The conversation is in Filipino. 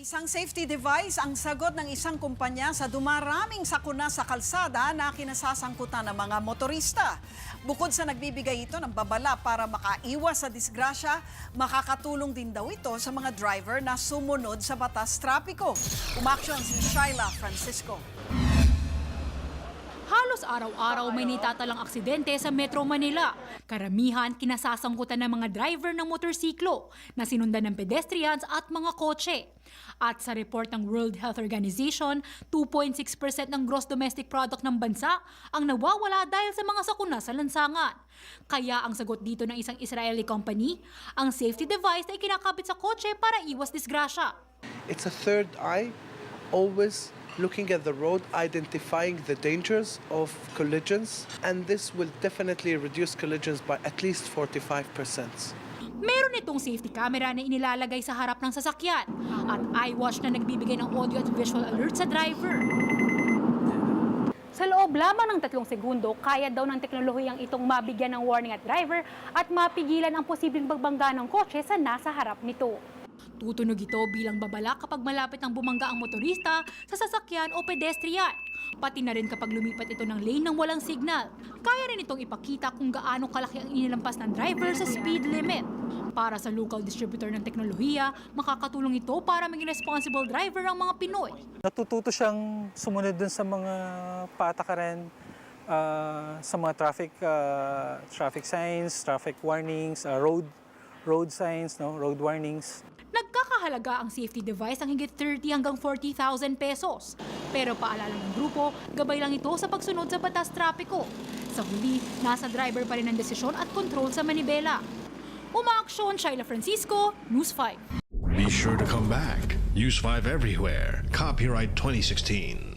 Isang safety device ang sagot ng isang kumpanya sa dumaraming sakuna sa kalsada na kinasasangkutan ng mga motorista. Bukod sa nagbibigay ito ng babala para makaiwas sa disgrasya, makakatulong din daw ito sa mga driver na sumunod sa batas trapiko. Umaksyon si Shyla Francisco. Halos araw-araw may natatalang aksidente sa Metro Manila. Karamihan kinasasangkutan ng mga driver ng motorsiklo na sinundan ng pedestrians at mga kotse. At sa report ng World Health Organization, 2.6% ng gross domestic product ng bansa ang nawawala dahil sa mga sakuna sa lansangan. Kaya ang sagot dito ng isang Israeli company, ang safety device na ikinakabit sa kotse para iwas disgrasya. It's a third eye, always looking at the road, identifying the dangers of collisions, and this will definitely reduce collisions by at least 45%. Meron itong safety camera na inilalagay sa harap ng sasakyan at iWatch na nagbibigay ng audio at visual alert sa driver. Sa loob lamang ng 3 segundo, kaya daw ng teknolohiyang itong mabigyan ng warning at driver at mapigilan ang posibleng pagbangga ng kotse sa nasa harap nito. Tutunog ito bilang babala kapag malapit ng bumangga ang motorista sa sasakyan o pedestrian. Pati na rin kapag lumipat ito ng lane ng walang signal. Kaya rin itong ipakita kung gaano kalaki ang inilampas ng driver sa speed limit. Para sa local distributor ng teknolohiya, makakatulong ito para maging responsible driver ang mga Pinoy. Natututo siyang sumunod dun sa mga patakaran, sa mga traffic signs, traffic warnings, road signs, road warnings. Nagkakahalaga ang safety device ang higit 30 hanggang 40,000 pesos. Pero paalala ng grupo, gabay lang ito sa pagsunod sa batas trapiko. Sa huli, nasa driver pa rin ang desisyon at control sa manibela. Umaaksyon, Shyla Francisco, News 5. Be sure to come back. Use 5 everywhere. Copyright 2016.